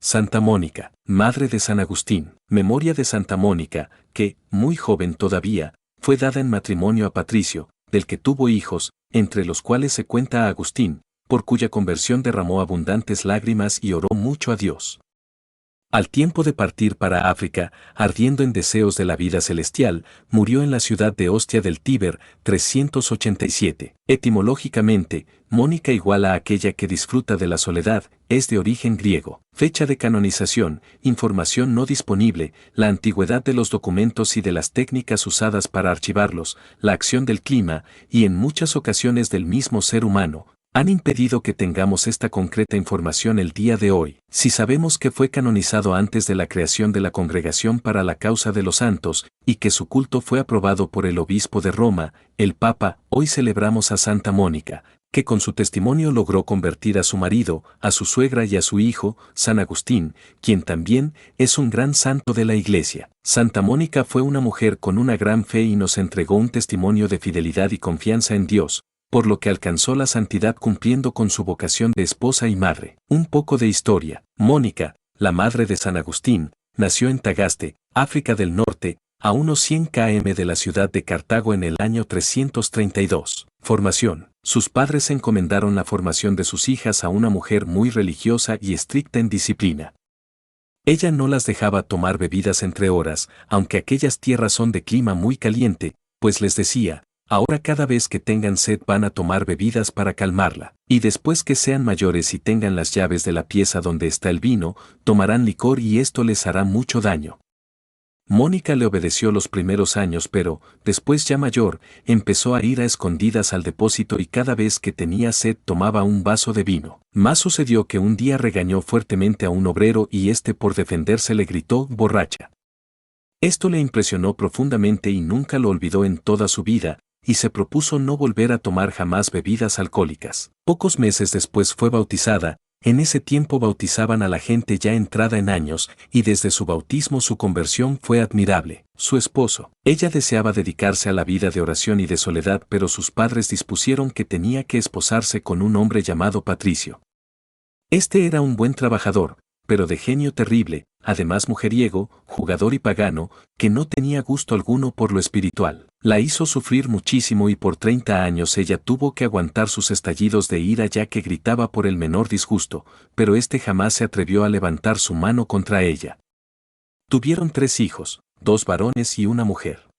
Santa Mónica, madre de San Agustín. Memoria de Santa Mónica, que, muy joven todavía, fue dada en matrimonio a Patricio, del que tuvo hijos, entre los cuales se cuenta a Agustín, por cuya conversión derramó abundantes lágrimas y oró mucho a Dios. Al tiempo de partir para África, ardiendo en deseos de la vida celestial, murió en la ciudad de Ostia del Tíber, 387. Etimológicamente, Mónica igual a aquella que disfruta de la soledad, es de origen griego. Fecha de canonización, información no disponible, la antigüedad de los documentos y de las técnicas usadas para archivarlos, la acción del clima, y en muchas ocasiones del mismo ser humano, han impedido que tengamos esta concreta información el día de hoy. Si sabemos que fue canonizado antes de la creación de la Congregación para la Causa de los Santos, y que su culto fue aprobado por el obispo de Roma, el Papa, hoy celebramos a Santa Mónica, que con su testimonio logró convertir a su marido, a su suegra y a su hijo, San Agustín, quien también es un gran santo de la Iglesia. Santa Mónica fue una mujer con una gran fe y nos entregó un testimonio de fidelidad y confianza en Dios, por lo que alcanzó la santidad cumpliendo con su vocación de esposa y madre. Un poco de historia. Mónica, la madre de San Agustín, nació en Tagaste, África del Norte, a unos 100 km de la ciudad de Cartago en el año 332. Formación. Sus padres encomendaron la formación de sus hijas a una mujer muy religiosa y estricta en disciplina. Ella no las dejaba tomar bebidas entre horas, aunque aquellas tierras son de clima muy caliente, pues les decía: ahora cada vez que tengan sed van a tomar bebidas para calmarla, y después que sean mayores y tengan las llaves de la pieza donde está el vino, tomarán licor y esto les hará mucho daño. Mónica le obedeció los primeros años, pero, después ya mayor, empezó a ir a escondidas al depósito y cada vez que tenía sed tomaba un vaso de vino. Más sucedió que un día regañó fuertemente a un obrero y éste por defenderse le gritó: borracha. Esto le impresionó profundamente y nunca lo olvidó en toda su vida, y se propuso no volver a tomar jamás bebidas alcohólicas. Pocos meses después fue bautizada. En ese tiempo bautizaban a la gente ya entrada en años, y desde su bautismo su conversión fue admirable. Su esposo. Ella deseaba dedicarse a la vida de oración y de soledad, pero sus padres dispusieron que tenía que esposarse con un hombre llamado Patricio. Este era un buen trabajador, pero de genio terrible, además mujeriego, jugador y pagano, que no tenía gusto alguno por lo espiritual. La hizo sufrir muchísimo y por 30 años ella tuvo que aguantar sus estallidos de ira ya que gritaba por el menor disgusto, pero este jamás se atrevió a levantar su mano contra ella. Tuvieron 3 hijos, 2 varones y una mujer.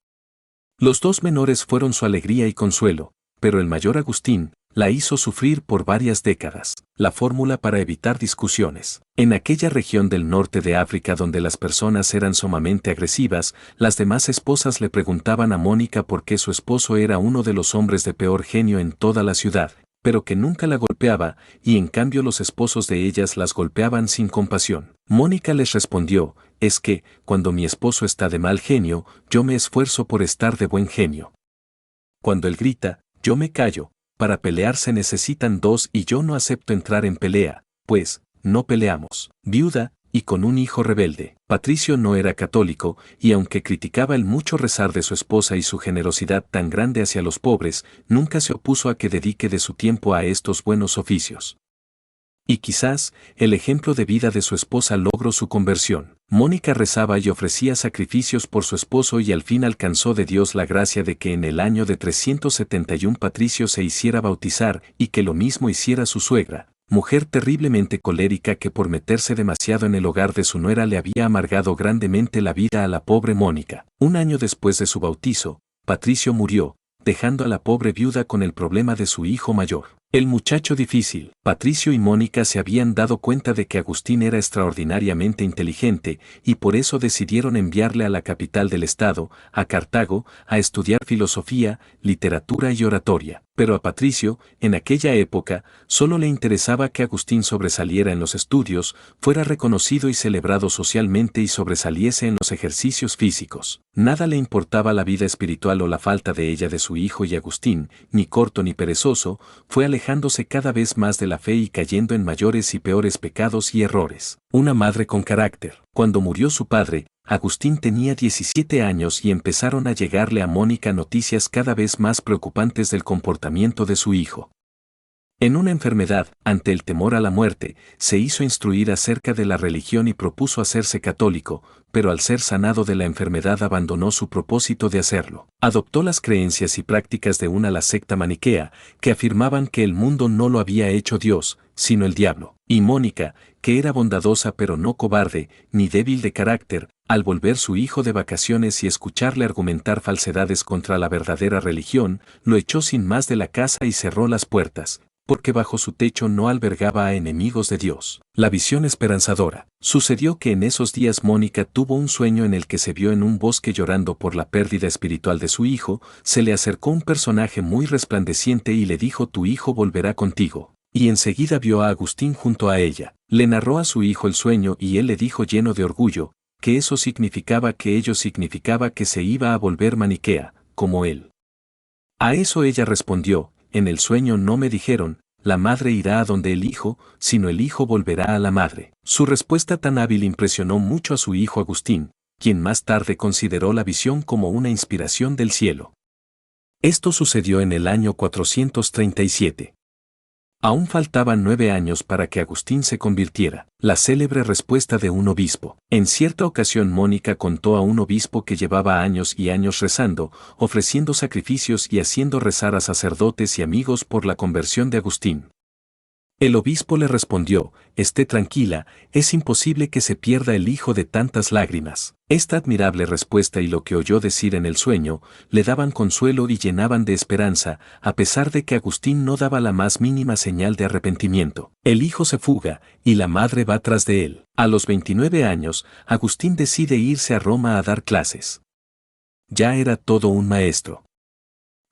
Los 2 menores fueron su alegría y consuelo, pero el mayor Agustín la hizo sufrir por varias décadas. La fórmula para evitar discusiones. En aquella región del norte de África donde las personas eran sumamente agresivas, las demás esposas le preguntaban a Mónica por qué su esposo era uno de los hombres de peor genio en toda la ciudad, pero que nunca la golpeaba, y en cambio los esposos de ellas las golpeaban sin compasión. Mónica les respondió: es que, cuando mi esposo está de mal genio, yo me esfuerzo por estar de buen genio. Cuando él grita, yo me callo. Para pelear se necesitan 2 y yo no acepto entrar en pelea, pues, no peleamos. Viuda, y con un hijo rebelde. Patricio no era católico, y aunque criticaba el mucho rezar de su esposa y su generosidad tan grande hacia los pobres, nunca se opuso a que dedique de su tiempo a estos buenos oficios. Y quizás, el ejemplo de vida de su esposa logró su conversión. Mónica rezaba y ofrecía sacrificios por su esposo y al fin alcanzó de Dios la gracia de que en el año de 371 Patricio se hiciera bautizar y que lo mismo hiciera su suegra, mujer terriblemente colérica que por meterse demasiado en el hogar de su nuera le había amargado grandemente la vida a la pobre Mónica. Un año después de su bautizo, Patricio murió, dejando a la pobre viuda con el problema de su hijo mayor. El muchacho difícil. Patricio y Mónica se habían dado cuenta de que Agustín era extraordinariamente inteligente y por eso decidieron enviarle a la capital del estado, a Cartago, a estudiar filosofía, literatura y oratoria. Pero a Patricio, en aquella época, solo le interesaba que Agustín sobresaliera en los estudios, fuera reconocido y celebrado socialmente y sobresaliese en los ejercicios físicos. Nada le importaba la vida espiritual o la falta de ella de su hijo, y Agustín, ni corto ni perezoso, fue alejándose cada vez más de la fe y cayendo en mayores y peores pecados y errores. Una madre con carácter. Cuando murió su padre, Agustín tenía 17 años y empezaron a llegarle a Mónica noticias cada vez más preocupantes del comportamiento de su hijo. En una enfermedad, ante el temor a la muerte, se hizo instruir acerca de la religión y propuso hacerse católico, pero al ser sanado de la enfermedad abandonó su propósito de hacerlo. Adoptó las creencias y prácticas de la secta maniquea, que afirmaban que el mundo no lo había hecho Dios, sino el diablo. Y Mónica, que era bondadosa pero no cobarde, ni débil de carácter, al volver su hijo de vacaciones y escucharle argumentar falsedades contra la verdadera religión, lo echó sin más de la casa y cerró las puertas, porque bajo su techo no albergaba a enemigos de Dios. La visión esperanzadora. Sucedió que en esos días Mónica tuvo un sueño en el que se vio en un bosque llorando por la pérdida espiritual de su hijo. Se le acercó un personaje muy resplandeciente y le dijo: tu hijo volverá contigo. Y enseguida vio a Agustín junto a ella. Le narró a su hijo el sueño y él le dijo lleno de orgullo, que eso significaba que ello significaba que se iba a volver maniquea, como él. A eso ella respondió: en el sueño no me dijeron, la madre irá a donde el hijo, sino el hijo volverá a la madre. Su respuesta tan hábil impresionó mucho a su hijo Agustín, quien más tarde consideró la visión como una inspiración del cielo. Esto sucedió en el año 437. Aún faltaban 9 años para que Agustín se convirtiera. La célebre respuesta de un obispo. En cierta ocasión Mónica contó a un obispo que llevaba años y años rezando, ofreciendo sacrificios y haciendo rezar a sacerdotes y amigos por la conversión de Agustín. El obispo le respondió: esté tranquila, es imposible que se pierda el hijo de tantas lágrimas. Esta admirable respuesta y lo que oyó decir en el sueño, le daban consuelo y llenaban de esperanza, a pesar de que Agustín no daba la más mínima señal de arrepentimiento. El hijo se fuga, y la madre va tras de él. A los 29 años, Agustín decide irse a Roma a dar clases. Ya era todo un maestro.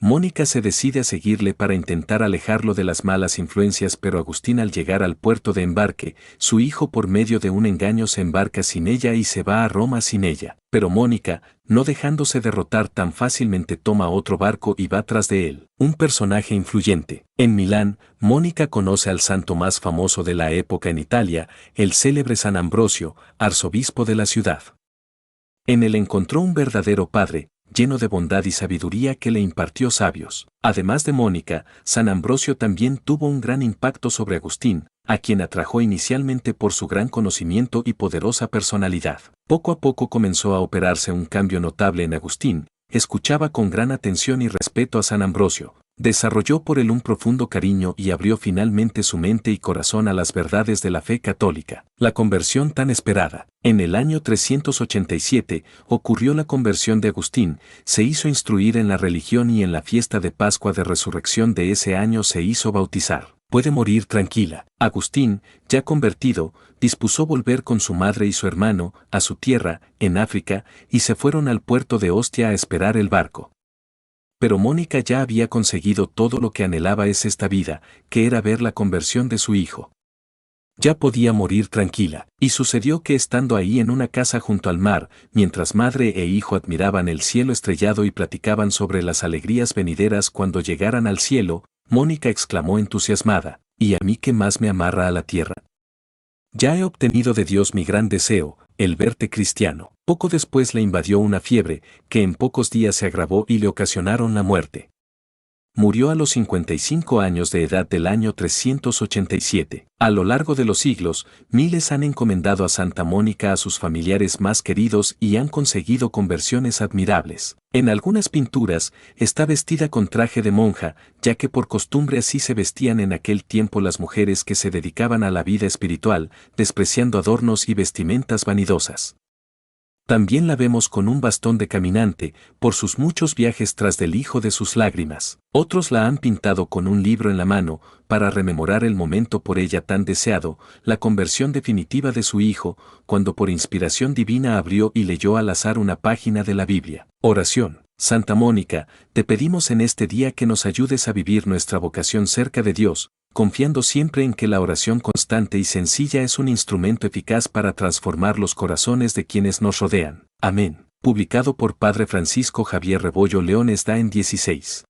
Mónica se decide a seguirle para intentar alejarlo de las malas influencias, pero Agustín, al llegar al puerto de embarque, su hijo por medio de un engaño se embarca sin ella y se va a Roma sin ella. Pero Mónica, no dejándose derrotar tan fácilmente, toma otro barco y va tras de él. Un personaje influyente. En Milán, Mónica conoce al santo más famoso de la época en Italia, el célebre San Ambrosio, arzobispo de la ciudad. En él encontró un verdadero padre, lleno de bondad y sabiduría, que le impartió sabios. Además de Mónica, San Ambrosio también tuvo un gran impacto sobre Agustín, a quien atrajo inicialmente por su gran conocimiento y poderosa personalidad. Poco a poco comenzó a operarse un cambio notable en Agustín. Escuchaba con gran atención y respeto a San Ambrosio, desarrolló por él un profundo cariño y abrió finalmente su mente y corazón a las verdades de la fe católica. La conversión tan esperada. En el año 387 ocurrió la conversión de Agustín, se hizo instruir en la religión y en la fiesta de Pascua de Resurrección de ese año se hizo bautizar. Puede morir tranquila. Agustín, ya convertido, dispuso volver con su madre y su hermano a su tierra, en África, y se fueron al puerto de Ostia a esperar el barco. Pero Mónica ya había conseguido todo lo que anhelaba esta vida, que era ver la conversión de su hijo. Ya podía morir tranquila, y sucedió que estando ahí en una casa junto al mar, mientras madre e hijo admiraban el cielo estrellado y platicaban sobre las alegrías venideras cuando llegaran al cielo, Mónica exclamó entusiasmada: ¿y a mí qué más me amarra a la tierra? Ya he obtenido de Dios mi gran deseo, el verte cristiano. Poco después le invadió una fiebre, que en pocos días se agravó y le ocasionaron la muerte. Murió a los 55 años de edad del año 387. A lo largo de los siglos, miles han encomendado a Santa Mónica a sus familiares más queridos y han conseguido conversiones admirables. En algunas pinturas, está vestida con traje de monja, ya que por costumbre así se vestían en aquel tiempo las mujeres que se dedicaban a la vida espiritual, despreciando adornos y vestimentas vanidosas. También la vemos con un bastón de caminante, por sus muchos viajes tras del hijo de sus lágrimas. Otros la han pintado con un libro en la mano, para rememorar el momento por ella tan deseado, la conversión definitiva de su hijo, cuando por inspiración divina abrió y leyó al azar una página de la Biblia. Oración. Santa Mónica, te pedimos en este día que nos ayudes a vivir nuestra vocación cerca de Dios, confiando siempre en que la oración constante y sencilla es un instrumento eficaz para transformar los corazones de quienes nos rodean. Amén. Publicado por Padre Francisco Javier Rebollo León. Está en 16.